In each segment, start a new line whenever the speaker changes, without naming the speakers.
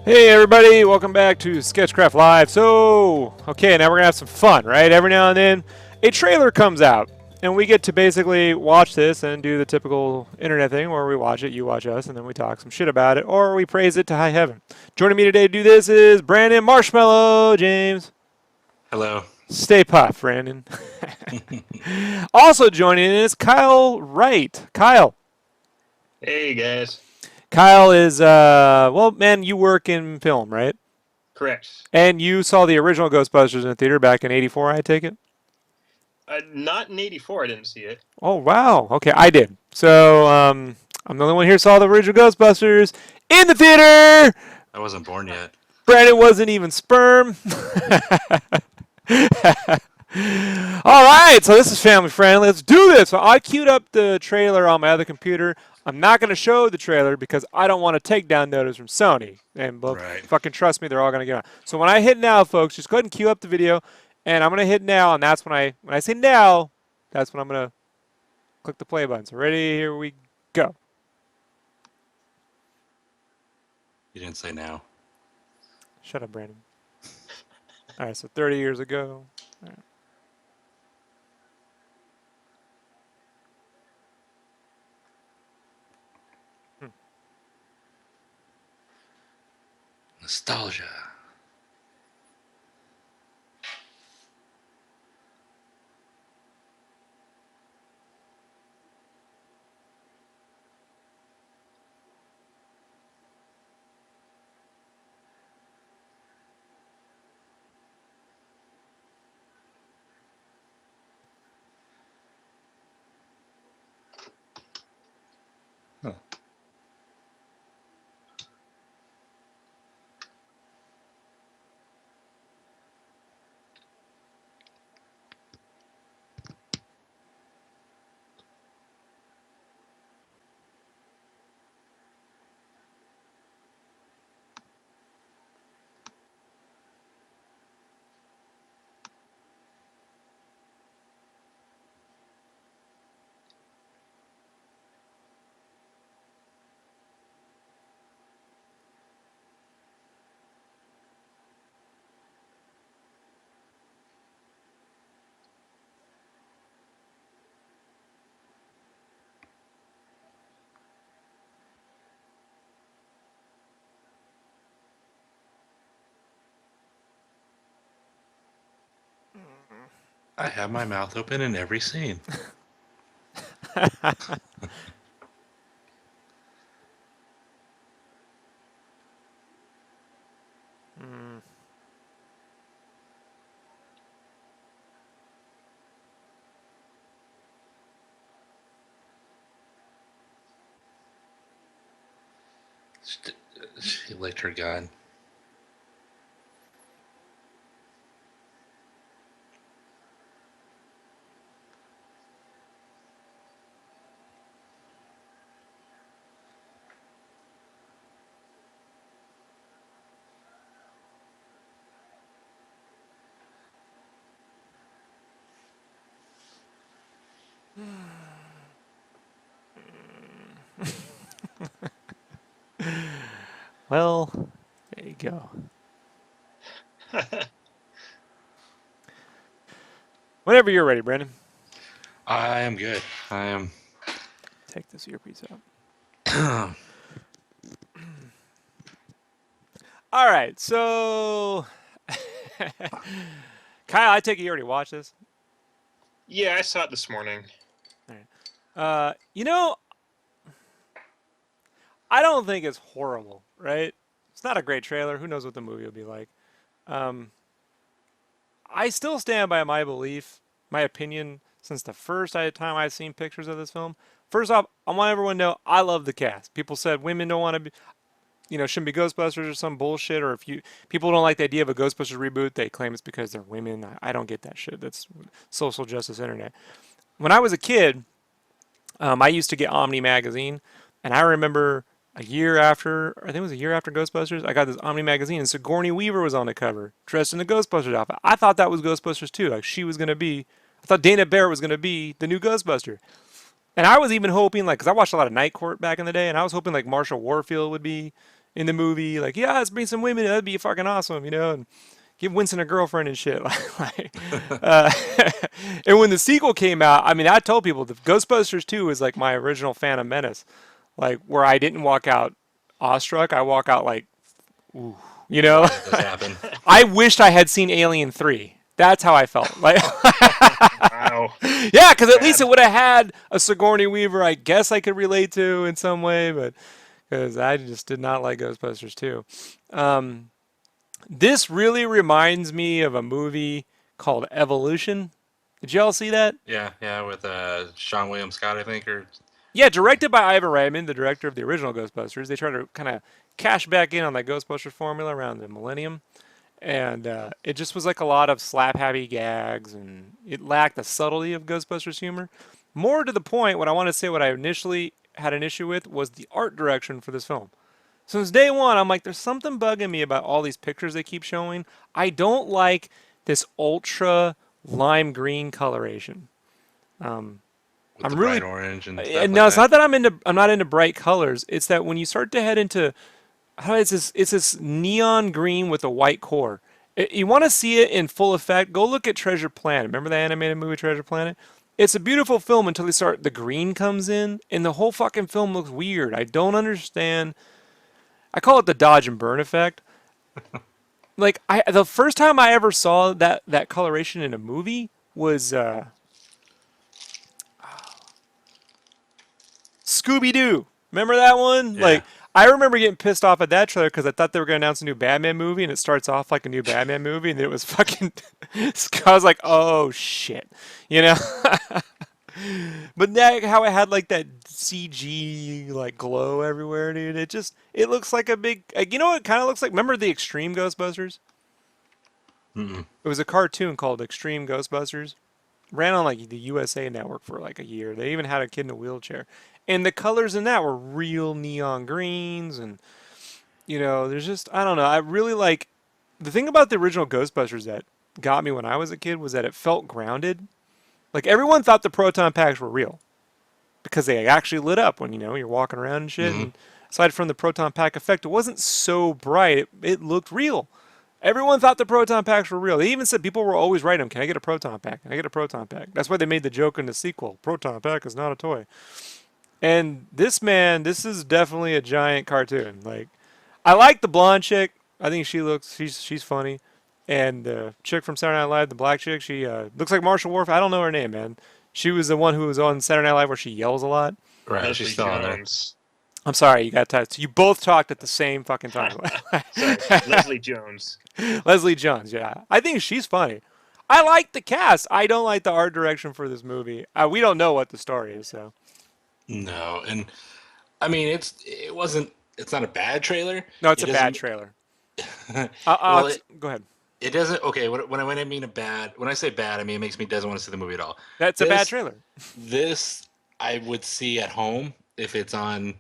Hey everybody, welcome back to SketchCraft Live. So, okay, now we're gonna have some fun, right? Every now and then, a trailer comes out, and we get to basically watch this and do the typical internet thing where we watch it, you watch us, and then we talk some shit about it, or we praise it to high heaven. Joining me today to do this is Brandon Marshmallow James.
Hello.
Stay puft, Brandon. Also joining in is Kyle Wright. Kyle.
Hey guys.
Kyle is, well, man, you work in film, right?
Correct.
And you saw the original Ghostbusters in the theater back in '84, I take it?
Not in '84. I didn't see it.
Oh, wow. Okay, I did. So, I'm the only one here who saw the original Ghostbusters in the theater.
I wasn't born yet.
Brandon wasn't even sperm. All right, so this is family friendly. Let's do this. So I queued up the trailer on my other computer. I'm not going to show the trailer because I don't want a takedown notice from Sony. And
Right.
fucking trust me, they're all going to get on. So when I hit now, folks, just go ahead and queue up the video. And I'm going to hit now, and that's when I say now, that's when I'm going to click the play button. So ready, here we go.
You didn't say now.
Shut up, Brandon. All right, so 30 years ago. All right.
Nostalgia. Huh. I have my mouth open in every scene.
Mm.
She licked her gun.
Well, there you go. Whenever you're ready, Brandon.
I am good. I am.
Take this earpiece out. All right, so Kyle, I take it you already watched this.
Yeah, I saw it this morning.
All right. I don't think it's horrible, right? It's not a great trailer. Who knows what the movie will be like? Um, I still stand by my belief, my opinion, since the first time I've seen pictures of this film. First off, I want everyone to know I love the cast. People said women don't want to be, shouldn't be Ghostbusters or some bullshit. Or if people don't like the idea of a Ghostbusters reboot, they claim it's because they're women. I don't get that shit. That's social justice internet. When I was a kid, I used to get Omni magazine, and I remember a year after, I think it was a year after Ghostbusters, I got this Omni magazine, and Sigourney Weaver was on the cover, dressed in the Ghostbusters outfit. I thought that was Ghostbusters too. Like she was gonna be, I thought Dana Barrett was gonna be the new Ghostbuster. And I was even hoping, like, because I watched a lot of Night Court back in the day, and I was hoping like Marsha Warfield would be in the movie. Like, yeah, let's bring some women. That'd be fucking awesome, and give Winston a girlfriend and shit. Like, uh, and when the sequel came out, I mean, I told people the Ghostbusters 2 is like my original Phantom Menace, like where I didn't walk out awestruck. I walk out like, ooh, you know.
Why did this happen?
I wished I had seen Alien 3. That's how I felt. Like,
Wow.
yeah, because at least
Bad.
it would have had a Sigourney Weaver. I guess I could relate to in some way, but because I just did not like Ghostbusters 2. This really reminds me of a movie called Evolution. Did y'all see that?
Yeah, yeah, with Sean William Scott, I think, or
Yeah, directed by Ivan Reitman, the director of the original Ghostbusters. They try to kind of cash back in on that Ghostbusters formula around the millennium. And it just was like a lot of slap happy gags, and it lacked the subtlety of Ghostbusters humor. More to the point, what I want to say, what I initially had an issue with was the art direction for this film. Since day one, I'm like, there's something bugging me about all these pictures they keep showing. I don't like this ultra lime green coloration.
with
I'm
the
really
bright orange and stuff
and
like
now it's
that.
not that I'm not into bright colors. It's that when you start to head into it's this neon green with a white core. You want to see it in full effect? Go look at Treasure Planet. Remember the animated movie Treasure Planet? It's a beautiful film until the green comes in and the whole fucking film looks weird. I don't understand. I call it the dodge and burn effect. Like the first time I ever saw that coloration in a movie was Scooby Doo. Remember that one?
Yeah.
Like, I remember getting pissed off at that trailer because I thought they were going to announce a new Batman movie, and it starts off like a new Batman movie, and then it was fucking. I was like, oh shit, you know. But that how it had like that CG like glow everywhere, dude. It looks like a big. Like, you know what it kind of looks like? Remember the Extreme Ghostbusters?
Mm-mm.
It was a cartoon called Extreme Ghostbusters. Ran on like the USA Network for like a year. They even had a kid in a wheelchair, and the colors in that were real neon greens, and there's just I don't know. I really like the thing about the original Ghostbusters that got me when I was a kid was that it felt grounded. Like everyone thought the proton packs were real because they actually lit up when you're walking around and shit.
Mm-hmm.
And aside from the proton pack effect, it wasn't so bright. It looked real. Everyone thought the proton packs were real. They even said people were always writing them, "Can I get a proton pack? Can I get a proton pack?" That's why they made the joke in the sequel. Proton pack is not a toy. And this is definitely a giant cartoon. Like, I like the blonde chick. I think she's funny. And the chick from Saturday Night Live, the black chick, she looks like Marshall Worf. I don't know her name, man. She was the one who was on Saturday Night Live where she yells a lot.
Right, she's
Leslie
still on there.
Jones.
I'm sorry, you got touched. You both talked at the same fucking time.
Sorry, Leslie Jones.
Leslie Jones, yeah. I think she's funny. I like the cast. I don't like the art direction for this movie. We don't know what the story is, so.
No, and I mean it's not a bad trailer.
No, it's
It
a bad
doesn't.
trailer.
Well, it,
Go ahead.
it doesn't. Okay, when I mean a bad, when I say bad, I mean it makes me doesn't want to see the movie at all.
That's a bad
This
trailer.
this I would see at home if it's on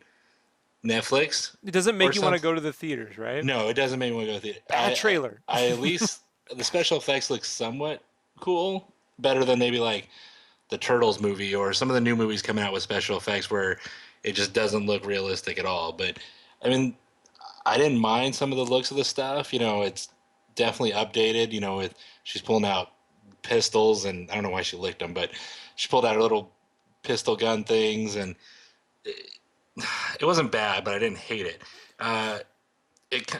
Netflix
It doesn't
or
make you want to
something.
go to the theaters, right?
No, it doesn't make me want to go to the theater.
Bad trailer.
I at least the special effects look somewhat cool, better than maybe like the Turtles movie or some of the new movies coming out with special effects where it just doesn't look realistic at all. But I mean, I didn't mind some of the looks of the stuff. It's definitely updated. With she's pulling out pistols, and I don't know why she licked them, but she pulled out her little pistol gun things, and it wasn't bad, but I didn't hate it. Uh, it ki-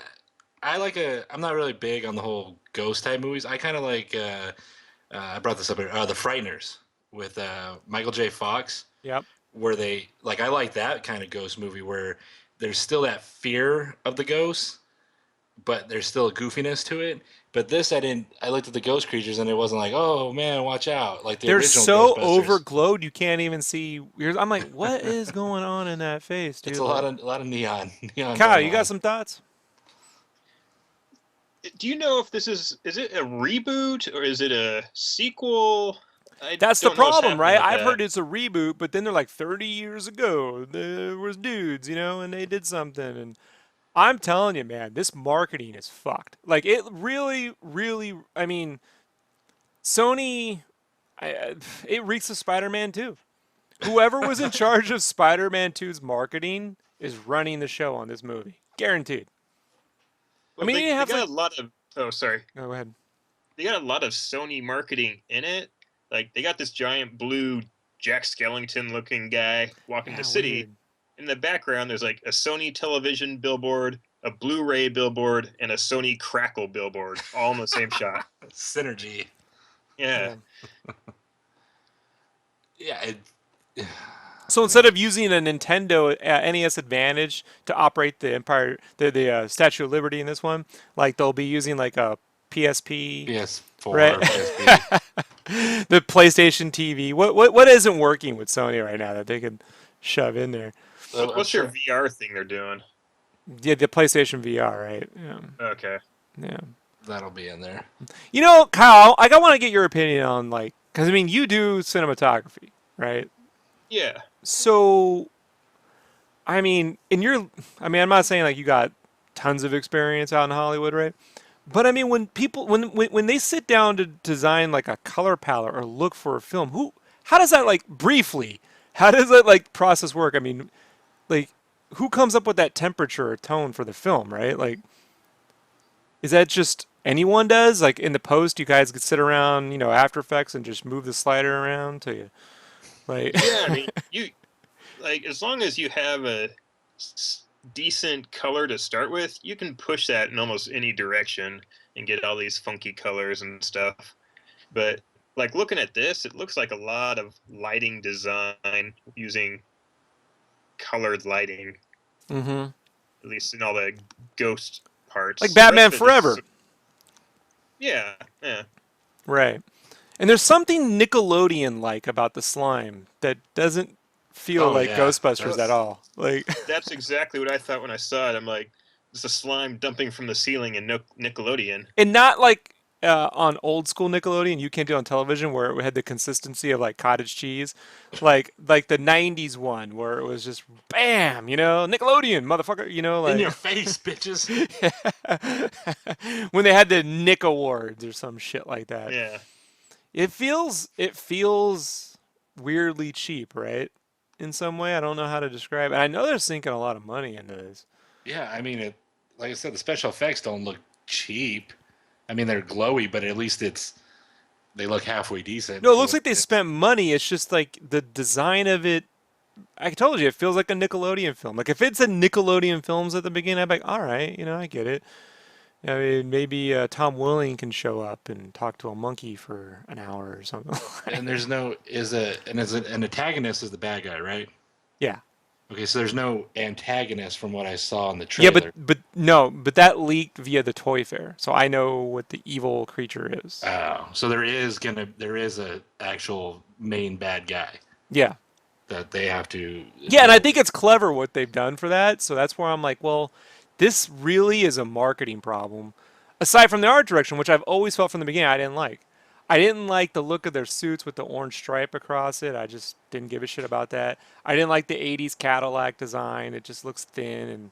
I like I'm not really big on the whole ghost type movies. I kind of like I brought this up here, the Frighteners with Michael J. Fox,
Yep.
where they like I like that kind of ghost movie where there's still that fear of the ghost, but there's still a goofiness to it. But this I didn't. I looked at the ghost creatures and it wasn't like, oh man, watch out, like the
They're
original
so
Ghostbusters.
overglowed you can't even see. I'm like, what is going on in that face, dude?
It's a lot of neon neon
Kyle,
going
you got
on.
some thoughts?
Do you know if this is it a reboot or is it a sequel? I
That's the
don't know what's
problem,
happening
right?
with
I've
that.
heard it's a reboot, but then they're like 30 years ago, there was dudes, and they did something. And I'm telling you, man, this marketing is fucked. Like, it really, really, I mean, Sony, it reeks of Spider-Man 2. Whoever was in charge of Spider-Man 2's marketing is running the show on this movie, guaranteed. I
Well,
mean, you
they
have
got
like,
a lot of. Oh, sorry.
go ahead.
They got a lot of Sony marketing in it. Like they got this giant blue Jack Skellington looking guy walking the
Yeah,
city.
weird.
In the background, there's like a Sony television billboard, a Blu-ray billboard, and a Sony Crackle billboard, all in the same shot.
Synergy.
Yeah.
Yeah.
Yeah.
So instead of using a Nintendo NES Advantage to operate the Statue of Liberty in this one, like they'll be using like a PSP, right?
PS4, PSP.
The PlayStation TV. What isn't working with Sony right now that they could shove in there?
I'm
What's their
sure.
VR thing they're doing?
Yeah, the PlayStation VR, right? Yeah,
Okay.
yeah.
That'll be in there.
You know, Kyle, like I want to get your opinion on like, because I mean, you do cinematography, right?
Yeah.
So, I mean, I'm not saying like you got tons of experience out in Hollywood, right? But I mean, when people when they sit down to design like a color palette or look for a film, how does that like briefly? How does that like process work? I mean, like who comes up with that temperature or tone for the film, right? Like, is that just anyone does? Like in the post, you guys could sit around, After Effects and just move the slider around to you, like.
Yeah, I mean, you like as long as you have a decent color to start with, you can push that in almost any direction and get all these funky colors and stuff. But like looking at this, it looks like a lot of lighting design using colored lighting,
Mm-hmm.
at least in all the ghost parts.
Like
The rest
Batman
of it
Forever,
yeah, yeah.
right? And there's something Nickelodeon-like about the slime that doesn't feel
Oh,
like
yeah.
Ghostbusters
That's-
at all. Like,
That's exactly what I thought when I saw it. I'm like, it's a slime dumping from the ceiling in Nickelodeon.
and not like on old school Nickelodeon, you can't do on television where it had the consistency of like cottage cheese, like the '90s one where it was just bam, Nickelodeon, motherfucker,
In your
like
face, bitches.
when they had the Nick Awards or some shit like that.
Yeah.
It feels weirdly cheap, right? In some way, I don't know how to describe it. I know they're sinking a lot of money into this.
Yeah, I mean, like I said, the special effects don't look cheap. I mean, they're glowy, but at least they look halfway decent.
No, it looks like they spent money. It's just like the design of it. I told you, it feels like a Nickelodeon film. Like if it's a Nickelodeon films at the beginning, I'd be like, all right, I get it. I mean, maybe Tom Welling can show up and talk to a monkey for an hour or something.
And there's no an antagonist is the bad guy, right?
Yeah.
Okay, so there's no antagonist from what I saw in the
Yeah,
trailer.
but that leaked via the Toy Fair, so I know what the evil creature is.
Oh, so there is a actual main bad guy
Yeah.
that they have to.
Yeah, and I think it's clever what they've done for that. So that's where I'm like, well, this really is a marketing problem. Aside from the art direction, which I've always felt from the beginning I didn't like. I didn't like the look of their suits with the orange stripe across it. I just didn't give a shit about that. I didn't like the 80s Cadillac design. It just looks thin. And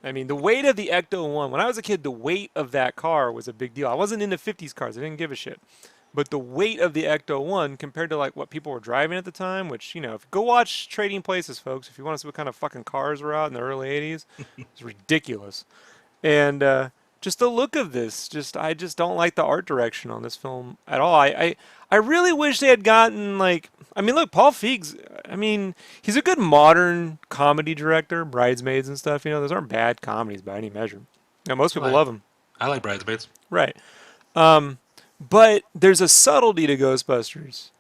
I mean, the weight of the Ecto 1, when I was a kid, the weight of that car was a big deal. I wasn't into 50s cars. I didn't give a shit. But the weight of the Ecto 1 compared to like what people were driving at the time, which, if go watch Trading Places, folks, if you want to see what kind of fucking cars were out in the early 80s, it's ridiculous. And just the look of this, I just don't like the art direction on this film at all. I really wish they had gotten like, I mean, look, Paul Feig's, I mean, he's a good modern comedy director, Bridesmaids and stuff. Those aren't bad comedies by any measure. Most people love them.
I like Bridesmaids.
Right. But there's a subtlety to Ghostbusters.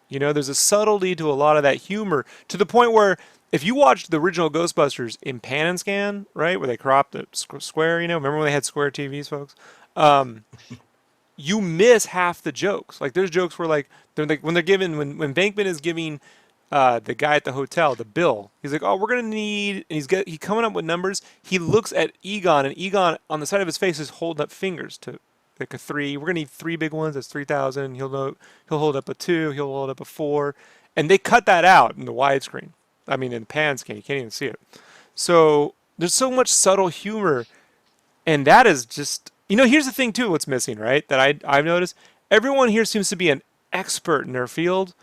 There's a subtlety to a lot of that humor to the point where if you watched the original Ghostbusters in pan and scan, right, where they cropped the square, remember when they had square TVs, folks? You miss half the jokes. Like there's jokes where they're like when when Bankman is giving the guy at the hotel the bill, he's like, oh, we're gonna need, and he's coming up with numbers. He looks at Egon, and Egon on the side of his face is holding up fingers to like a 3. We're gonna need 3 big ones. That's 3,000. He'll hold up a 2. He'll hold up a 4, and they cut that out in the widescreen. I mean, in pan scan, you can't even see it. So there's so much subtle humor, and that is just, here's the thing too. What's missing, right? That I've noticed. Everyone here seems to be an expert in their field,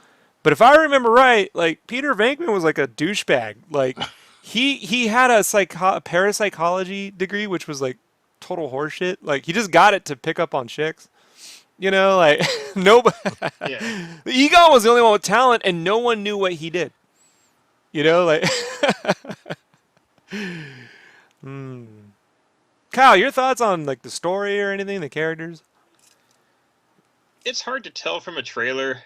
but if I remember right, like Peter Venkman was like a douchebag. Like he had a parapsychology degree, which was like total horseshit. Like he just got it to pick up on chicks. You know, like nobody.
Yeah.
Egon was the only one with talent, and no one knew what he did. You know, like. Kyle, your thoughts on like the story or anything, the characters?
It's hard to tell from a trailer.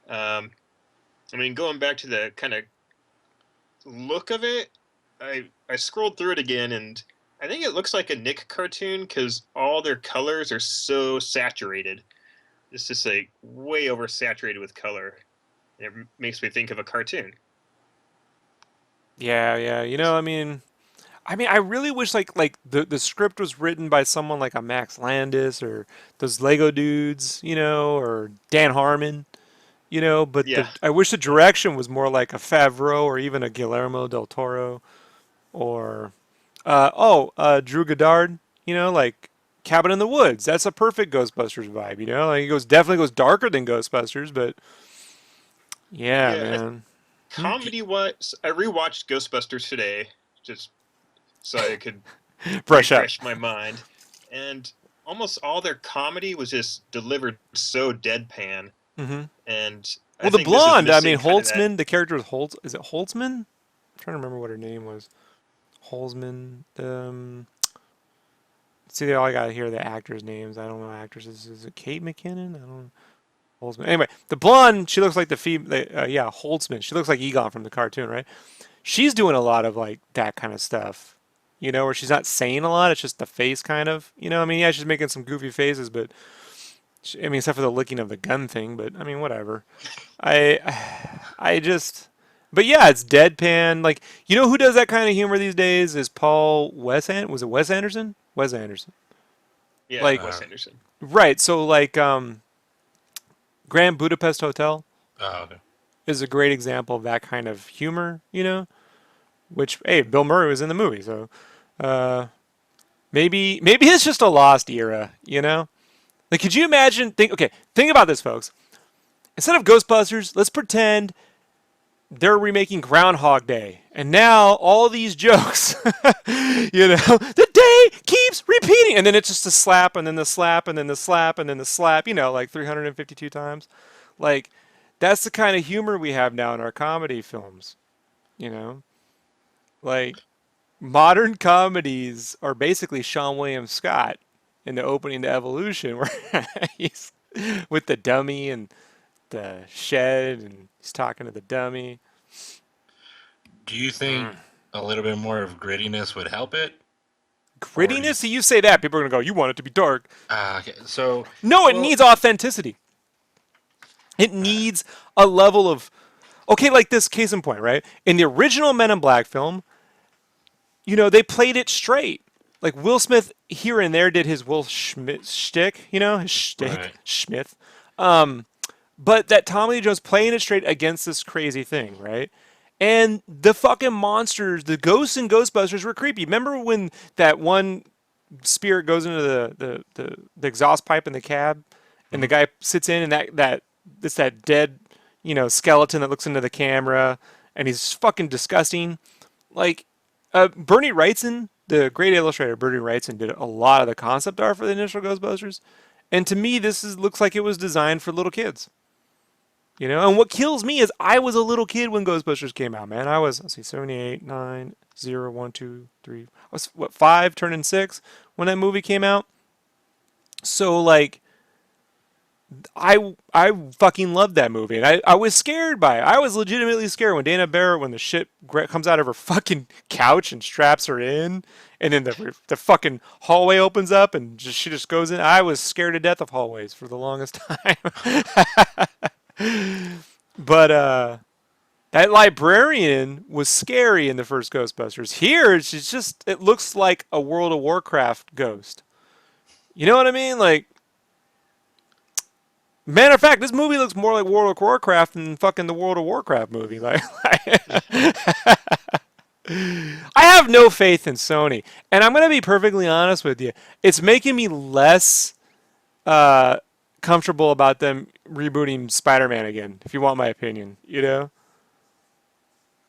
I mean, going back to the kind of look of it, I scrolled through it again, and I think it looks like a Nick cartoon because all their colors are so saturated. It's just like way oversaturated with color. It makes me think of a cartoon.
Yeah. You know, I really wish like the script was written by someone like a Max Landis or those Lego dudes, you know, or Dan Harmon, you know. But
Yeah,
I wish the direction was more like a Favreau or even a Guillermo del Toro or Drew Goddard, you know, like Cabin in the Woods. That's a perfect Ghostbusters vibe, you know. Like definitely goes darker than Ghostbusters, but yeah,
yeah.
man.
Comedy was. I rewatched Ghostbusters today, just so I could
Brush up.
refresh my mind, and almost all their comedy was just delivered so deadpan.
Hmm.
And I
Well, the
think this is
blonde, I
missing
mean,
kind of that.
Holtzman, the character was Is it Holtzman? I'm trying to remember what her name was. Holzman. See, all I got here are the actors' names. I don't know actresses. Is it Kate McKinnon? I don't know. Holtzman. Anyway, the blonde, she looks like yeah, Holtzman. She looks like Egon from the cartoon, right? She's doing a lot of like that kind of stuff. You know, where she's not saying a lot. It's just the face kind of. You know, I mean, yeah, she's making some goofy faces, but I mean, except for the licking of the gun thing. But I mean, whatever. I just, but yeah, it's deadpan. Like, you know who does that kind of humor these days is was it Wes Anderson? Wes Anderson.
Yeah,
Like,
Wes Anderson.
right. So like, Grand Budapest Hotel
Oh, okay.
is a great example of that kind of humor. You know, which hey, Bill Murray was in the movie, so uh, maybe it's just a lost era. You know, like, could you imagine? Think about this, folks. Instead of Ghostbusters, let's pretend they're remaking Groundhog Day, and now all these jokes, you know, the day keeps repeating, and then it's just a slap, and then the slap, and then the slap, and then the slap, you know, like 352 times. Like, that's the kind of humor we have now in our comedy films, you know? Like, modern comedies are basically Sean William Scott in the opening to Evolution, where he's with the dummy and the shed, and he's talking to the dummy.
Do you think a little bit more of grittiness would help it? Or do you,
Grittiness? So you say that, people are gonna go, "You want it to be dark."
okay. So,
No, it
well,
needs authenticity. It needs a level of okay, like this case in point, right? In the original Men in Black film, you know, they played it straight. Like Will Smith here and there did his Will Schmidt shtick, you know, his shtick,
right.
Schmith. But that Tommy Lee Jones playing it straight against this crazy thing, right? And the fucking monsters, the ghosts in Ghostbusters were creepy. Remember when that one spirit goes into the exhaust pipe in the cab, and the
Mhm.
guy sits in, and that it's that dead, you know, skeleton that looks into the camera, and he's fucking disgusting. Like, Bernie Wrightson, the great illustrator Bernie Wrightson, did a lot of the concept art for the initial Ghostbusters, and to me, looks like it was designed for little kids. You know, and what kills me is I was a little kid when Ghostbusters came out, man. I was, let's see, 78, 9, 0, 1, 2, 3. I was, what, 5, turning 6 when that movie came out. So, like, I fucking loved that movie, and I was scared by it. I was legitimately scared when Dana Barrett, when the shit comes out of her fucking couch and straps her in, and then the fucking hallway opens up and she just goes in. I was scared to death of hallways for the longest time. But that librarian was scary in the first Ghostbusters. Here, it looks like a World of Warcraft ghost. You know what I mean? Like, matter of fact, this movie looks more like World of Warcraft than fucking the World of Warcraft movie. Like, I have no faith in Sony, and I'm gonna be perfectly honest with you. It's making me less uh, comfortable about them rebooting Spider-Man again. If you want my opinion, you know,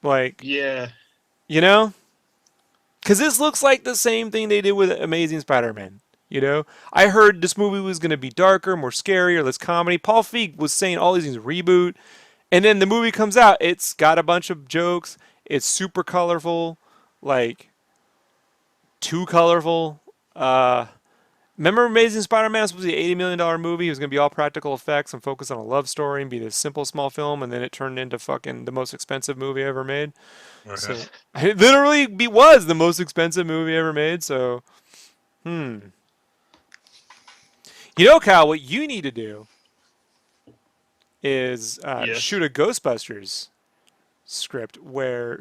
like
Yeah,
You know? Because this looks like the same thing they did with Amazing Spider-Man. You know, I heard this movie was going to be darker, more scary, or less comedy. Paul Feig was saying all these things reboot, and then the movie comes out. It's got a bunch of jokes. It's super colorful, like too colorful. Remember Amazing Spider-Man was supposed to be an $80 million movie. It was going to be all practical effects and focus on a love story and be this simple, small film, and then it turned into fucking the most expensive movie ever made.
Okay.
So it literally was the most expensive movie ever made. So, you know, Kyle, what you need to do is
Yes.
shoot a Ghostbusters script where,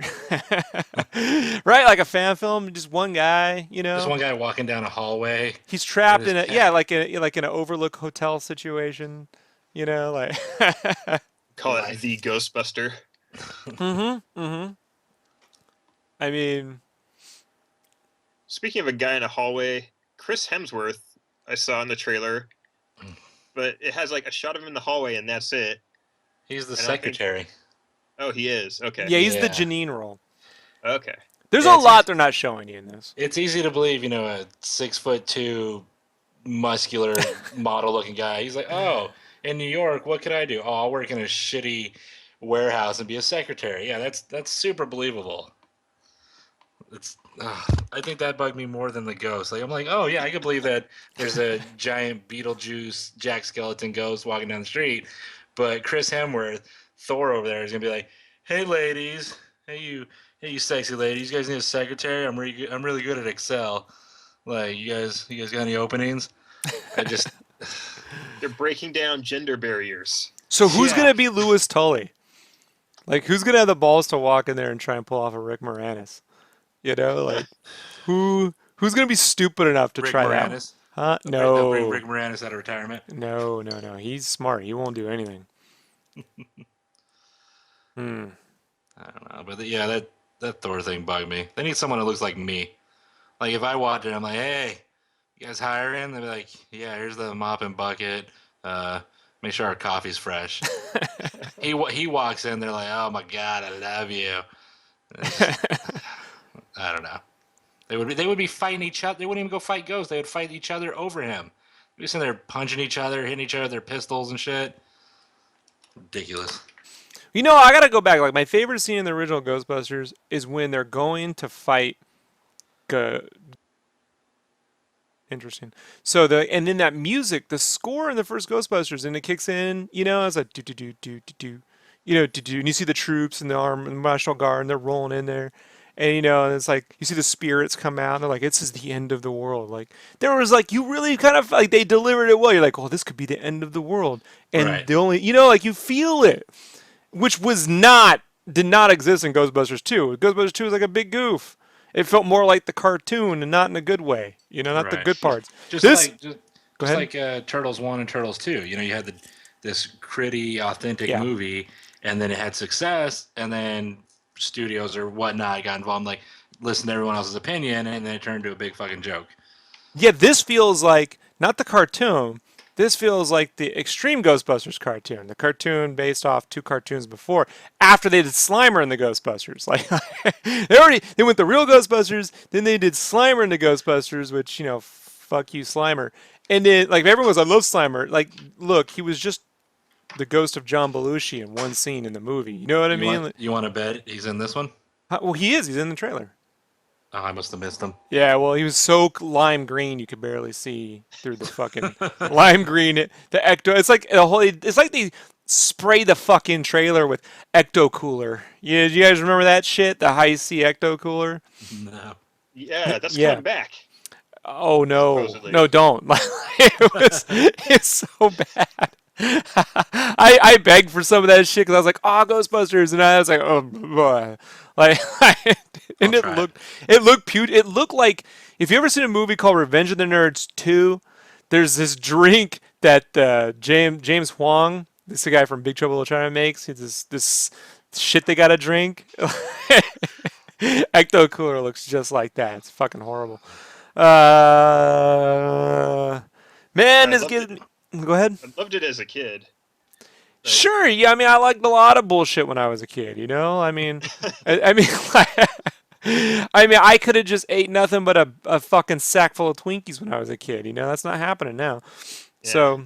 right, like a fan film, just one guy, you
Just
know,
one guy walking down a hallway.
he's trapped
with
in
his
a yeah,
cat.
like an overlook hotel situation, you know, like.
Call it
Life.
the Ghostbuster.
I mean,
Speaking of a guy in a hallway, Chris Hemsworth, I saw in the trailer, but it has like a shot of him in the hallway and that's it.
He's the
I don't think-
secretary.
Oh, he is. Okay.
yeah, he's the
Yeah.
Janine role.
Okay.
There's
Yeah,
a
it's
lot
easy-
they're not showing you in this.
It's easy to believe, you know, a 6'2", muscular, model-looking guy. He's like, oh, in New York, what could I do? Oh, I'll work in a shitty warehouse and be a secretary. Yeah, that's super believable. I think that bugged me more than the ghost. Like I'm like, oh yeah, I could believe that there's a giant Beetlejuice Jack Skeleton ghost walking down the street, but Chris Hemsworth, Thor over there is gonna be like, hey ladies, hey you sexy ladies, you guys need a secretary? I'm really good at Excel. Like you guys got any openings? I just
They're breaking down gender barriers.
So who's
Yeah.
gonna be Louis Tully? Like who's gonna have the balls to walk in there and try and pull off a Rick Moranis? You know, like who's gonna be stupid enough to
Rick
try that?
Moranis.
Huh?
They'll bring
No,
Rick Moranis out of retirement.
no. He's smart. He won't do anything.
I don't know, but yeah, that Thor thing bugged me. They need someone that looks like me. Like if I watch it, I'm like, hey, you guys hiring? They'll be like, yeah, here's the mop and bucket. Make sure our coffee's fresh. he walks in, they're like, oh my god, I love you. I don't know. They would be fighting each other. They wouldn't even go fight ghosts. They would fight each other over him. They'd be sitting there punching each other, hitting each other with their pistols and shit. Ridiculous.
You know, I gotta go back. Like my favorite scene in the original Ghostbusters is when they're going to fight. Interesting. So and then that music, the score in the first Ghostbusters, and it kicks in. You know, it's like do do do do do do, you know, do do, and you see the troops and the National Guard, and they're rolling in there, and you know, and it's like you see the spirits come out. And they're like, "This is the end of the world." Like there was like you really kind of like they delivered it well. You're like, "Oh, this could be the end of the world," and
Right.
the only like you feel it, which did not exist in Ghostbusters 2. Ghostbusters 2 was like a big goof. It felt more like the cartoon and not in a good way. You know, not the
Right.
good parts.
Just
This,
like just,
go
just
ahead.
like Turtles 1 and Turtles 2. You know, you had this gritty, authentic
Yeah.
movie, and then it had success, and then studios or whatnot got involved, like listen to everyone else's opinion, and then it turned into a big fucking joke.
Yeah, this feels like not the cartoon. This feels like the Extreme Ghostbusters cartoon, the cartoon based off two cartoons before. After they did Slimer in the Ghostbusters, like they went the real Ghostbusters, then they did Slimer in the Ghostbusters, which fuck you Slimer, and then like everyone was I love Slimer. Like, look, he was just the ghost of John Belushi in one scene in the movie. You know what I mean?
You want to bet he's in this one?
Well, he is. He's in the trailer.
Oh, I must have missed him.
Yeah, well, he was so lime green you could barely see through the fucking lime green. The ecto. It's like a whole. It's like they spray the fucking trailer with ecto cooler. Yeah, do you guys remember that shit? The high C ecto cooler.
No.
Yeah, that's
Yeah.
coming back.
Oh no,
Supposedly.
no, don't. It's so bad. I begged for some of that shit because I was like, "Oh, Ghostbusters," and I was like, "Oh, boy." Like, and
I'll try
it looked like if you ever seen a movie called Revenge of the Nerds 2, there's this drink that James Huang, this is the guy from Big Trouble in Little China makes. It's this shit they gotta drink. Ecto Cooler looks just like that. It's fucking horrible. Man,
I
this
loved
kid. Go ahead.
I loved it as a kid. Like,
Sure, yeah. I mean, I liked a lot of bullshit when I was a kid. You know, I mean, I mean, I mean, I could have just ate nothing but a fucking sack full of Twinkies when I was a kid. You know, that's not happening now.
Yeah.
So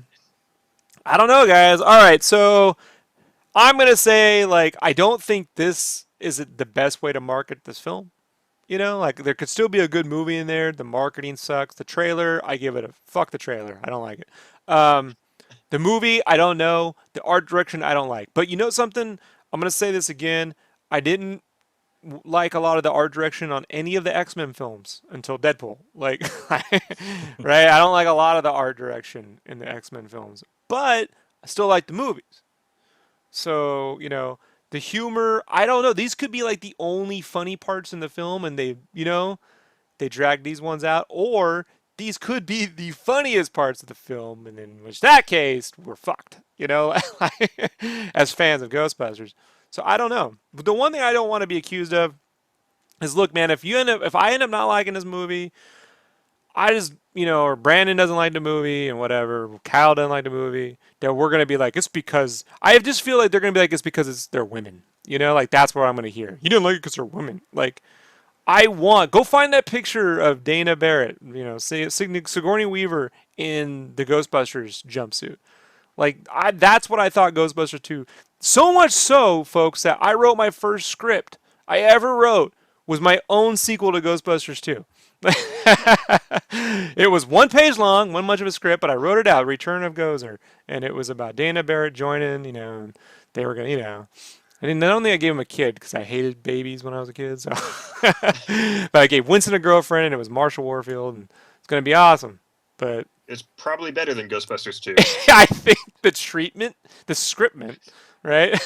I don't know, guys. All right, so I'm gonna say like I don't think this is the best way to market this film. You know, like there could still be a good movie in there. The marketing sucks. The trailer, I give it a fuck the trailer. I don't like it. Um, the movie, I don't know. The art direction, I don't like. But you know something? I'm gonna say this again. I didn't like a lot of the art direction on any of the X-Men films until Deadpool. Like, right? I don't like a lot of the art direction in the X-Men films, but I still like the movies. So, you know, the humor, I don't know. These could be like the only funny parts in the film, and they drag these ones out, or these could be the funniest parts of the film, and in which that case, we're fucked, as fans of Ghostbusters. So I don't know. But the one thing I don't want to be accused of is, look, man, if I end up not liking this movie, I just, or Brandon doesn't like the movie and whatever, Kyle doesn't like the movie, that we're gonna be like, it's because I just feel like they're gonna be like, it's because they're women. Like that's what I'm gonna hear. You didn't like it because they're women. Like go find that picture of Dana Barrett, Sigourney Weaver in the Ghostbusters jumpsuit. That's what I thought Ghostbusters 2. So much so, folks, that I wrote my first script I ever wrote was my own sequel to Ghostbusters 2. It was 1 page long, one much of a script, but I wrote it out, Return of Gozer, and it was about Dana Barrett joining, and they were gonna, I mean, not only I gave him a kid because I hated babies when I was a kid, so but I gave Winston a girlfriend, and it was Marsha Warfield, and it's gonna be awesome. But
It's probably better than Ghostbusters 2.
I think the treatment, the scriptment, right?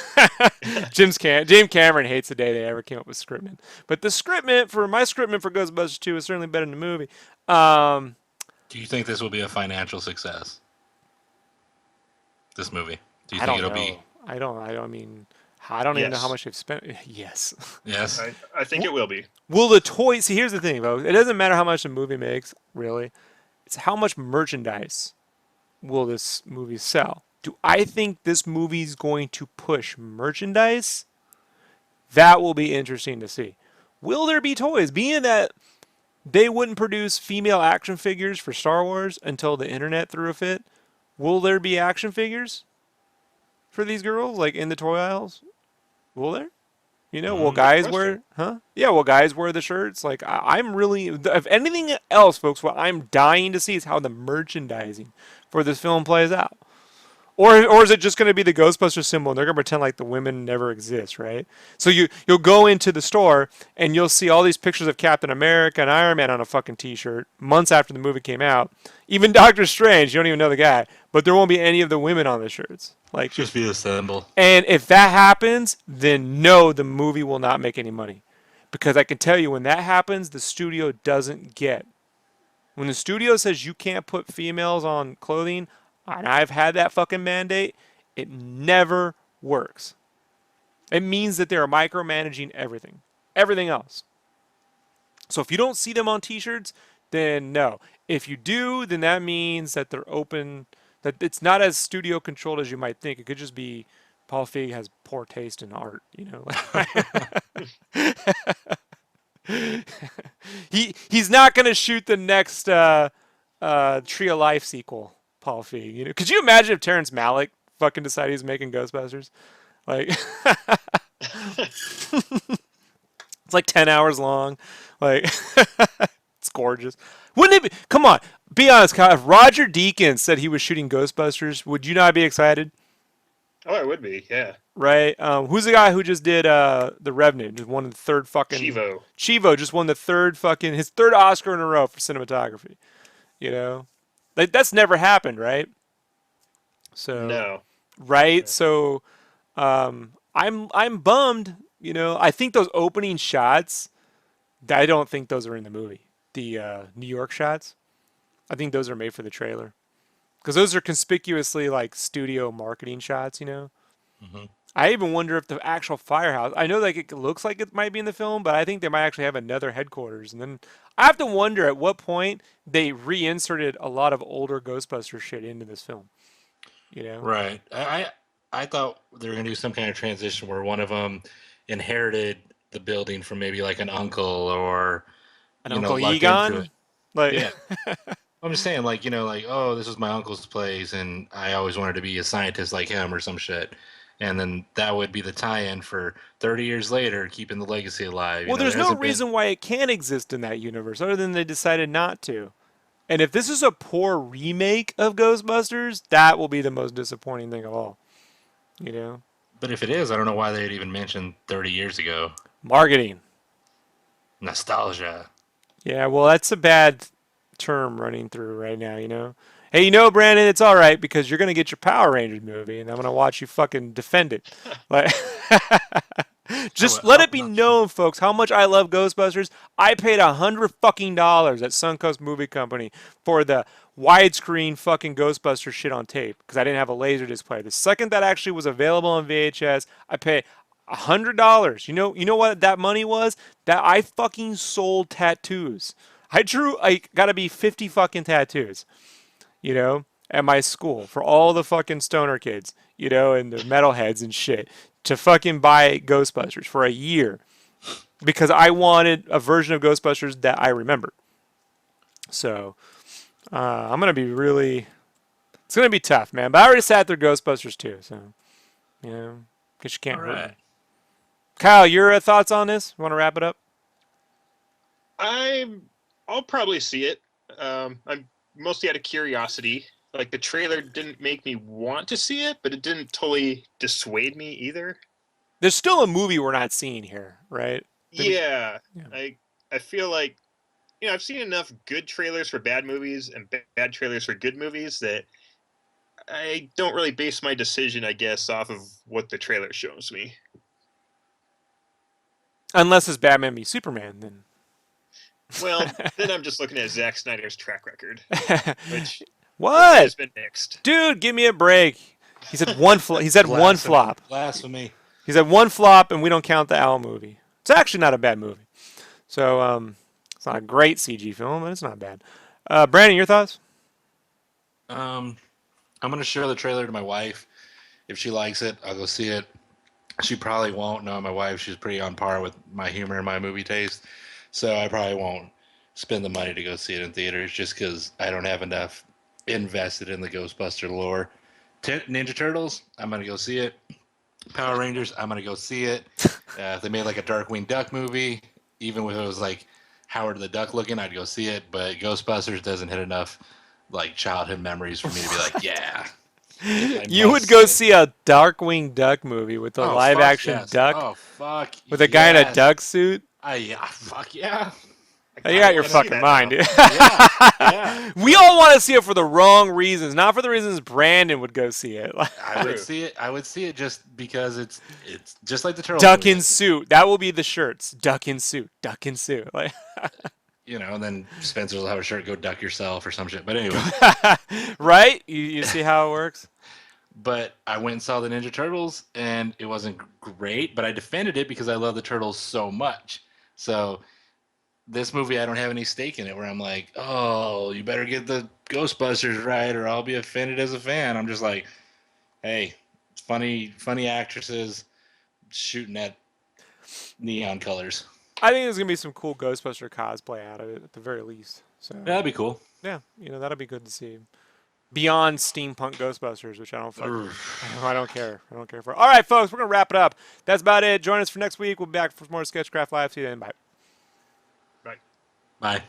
James Cameron hates the day they ever came up with scriptment, but the scriptment for Ghostbusters 2 is certainly better than the movie.
Do you think this will be a financial success? This movie. Do you
I
think
don't
it'll
know.
be?
I mean, I don't even know how
Yes.
much they've spent. Yes.
Yes.
I think it will be.
Will the toys? See, here's the thing, folks. It doesn't matter how much the movie makes, really. It's how much merchandise will this movie sell. Do I think this movie's going to push merchandise? That will be interesting to see. Will there be toys? Being that they wouldn't produce female action figures for Star Wars until the internet threw a fit, will there be action figures for these girls, like in the toy aisles? Will there? Will
Good
guys
question.
wear, huh? Yeah, will guys wear the shirts? Like, I'm really, if anything else, folks, what I'm dying to see is how the merchandising for this film plays out. Or is it just going to be the Ghostbuster symbol and they're going to pretend like the women never exist, right? So you'll go into the store and you'll see all these pictures of Captain America and Iron Man on a fucking t-shirt months after the movie came out. Even Doctor Strange, you don't even know the guy, but there won't be any of the women on the shirts. Like,
Just be a symbol.
and if that happens, then no, the movie will not make any money. Because I can tell you when that happens, the studio doesn't get. When the studio says you can't put females on clothing, and I've had that fucking mandate, it never works. It means that they're micromanaging everything. Everything else. So if you don't see them on t-shirts, then no. If you do, then that means that they're open, that it's not as studio controlled as you might think. It could just be Paul Feig has poor taste in art, he's not going to shoot the next Tree of Life sequel, Paul Feig. Could you imagine if Terrence Malick fucking decided he's making Ghostbusters? Like, it's like 10 hours long. Like, it's gorgeous. Wouldn't it be? Come on, be honest, Kyle. If Roger Deakins said he was shooting Ghostbusters, would you not be excited?
Oh, it would be. Yeah.
Right? Who's the guy who just did The Revenant? Just won the third fucking. Chivo just won the his third Oscar in a row for cinematography. Like that's never happened, right? So.
No.
Right.
No.
So, I'm bummed. I think those opening shots. I don't think those are in the movie. The New York shots. I think those are made for the trailer. Because those are conspicuously like studio marketing shots,
Mm-hmm.
I even wonder if the actual firehouse. I know like it looks like it might be in the film, but I think they might actually have another headquarters. And then I have to wonder at what point they reinserted a lot of older Ghostbuster shit into this film.
Right. I thought they were gonna do some kind of transition where one of them inherited the building from maybe like an uncle or
An
you know
Uncle
lucked into
Egon?
it.
Like,
Yeah. I'm just saying, like, like, oh, this was my uncle's place, and I always wanted to be a scientist like him or some shit. And then that would be the tie-in for 30 years later, keeping the legacy alive.
well,
There
there's no
hasn't been,
reason why it can't exist in that universe other than they decided not to. And if this is a poor remake of Ghostbusters, that will be the most disappointing thing of all. You know?
but if it is, I don't know why they'd even mentioned 30 years ago.
Marketing.
Nostalgia.
Yeah, well, that's a bad term running through right now, you know? Hey, Brandon, it's all right because you're going to get your Power Rangers movie and I'm going to watch you fucking defend it. Like, just let it be
Not,
known, folks, how much I love Ghostbusters. I paid $100 at Suncoast Movie Company for the widescreen fucking Ghostbusters shit on tape because I didn't have a laser display. The second that actually was available on VHS, I paid $100. You know what that money was? That I fucking sold tattoos. I drew like gotta be 50 fucking tattoos, at my school for all the fucking stoner kids, and the metalheads and shit to fucking buy Ghostbusters for a year because I wanted a version of Ghostbusters that I remembered. So I'm gonna be really, it's gonna be tough, man. But I already sat through Ghostbusters too, so guess you can't
all
hurt
right.
me. Kyle, your thoughts on this? Want to wrap it up?
I'll probably see it. I'm mostly out of curiosity. Like the trailer didn't make me want to see it, but it didn't totally dissuade me either.
There's still a movie we're not seeing here, right?
Yeah,
Yeah.
I feel like I've seen enough good trailers for bad movies and bad trailers for good movies that I don't really base my decision, I guess, off of what the trailer shows me.
Unless it's Batman v Superman, then.
Well, then I'm just looking at Zack Snyder's track record, which
What?
has been mixed.
Dude, give me a break. He said one. He said one flop.
Blasphemy.
He said one flop, and we don't count the Owl movie. It's actually not a bad movie. So it's not a great CG film, but it's not bad. Brandon, your thoughts?
I'm gonna show the trailer to my wife. If she likes it, I'll go see it. She probably won't. No, my wife, she's pretty on par with my humor and my movie taste. So I probably won't spend the money to go see it in theaters just because I don't have enough invested in the Ghostbuster lore. Ninja Turtles, I'm going to go see it. Power Rangers, I'm going to go see it. If they made like a Darkwing Duck movie, even if it was like Howard the Duck looking, I'd go see it. But Ghostbusters doesn't hit enough like childhood memories for me to be like, yeah.
You would go see a Darkwing Duck movie with a live action duck?
Oh, fuck.
With a guy in a duck suit?
Yeah, fuck yeah.
You got your fucking mind, dude.
Yeah.
We all want to see it for the wrong reasons, not for the reasons Brandon would go see it.
I would see it. I would see it just because it's just like the turtle.
Duck in suit. That will be the shirts. Duck in suit. Duck in suit. Like,
and then Spencer will have a shirt. Go duck yourself or some shit. But anyway,
right? You see how it works.
But I went and saw the Ninja Turtles, and it wasn't great. But I defended it because I love the Turtles so much. So this movie, I don't have any stake in it. Where I'm like, oh, you better get the Ghostbusters right, or I'll be offended as a fan. I'm just like, hey, funny actresses shooting at neon colors.
I think there's gonna be some cool Ghostbuster cosplay out of it at the very least. So
Yeah, that'd be cool.
yeah, that'll be good to see. Beyond steampunk Ghostbusters, which I don't fucking, I don't care. I don't care for. All right, folks, we're gonna wrap it up. That's about it. Join us for next week. We'll be back for more SketchCraft Live. See you then. Bye.
Right.
Bye.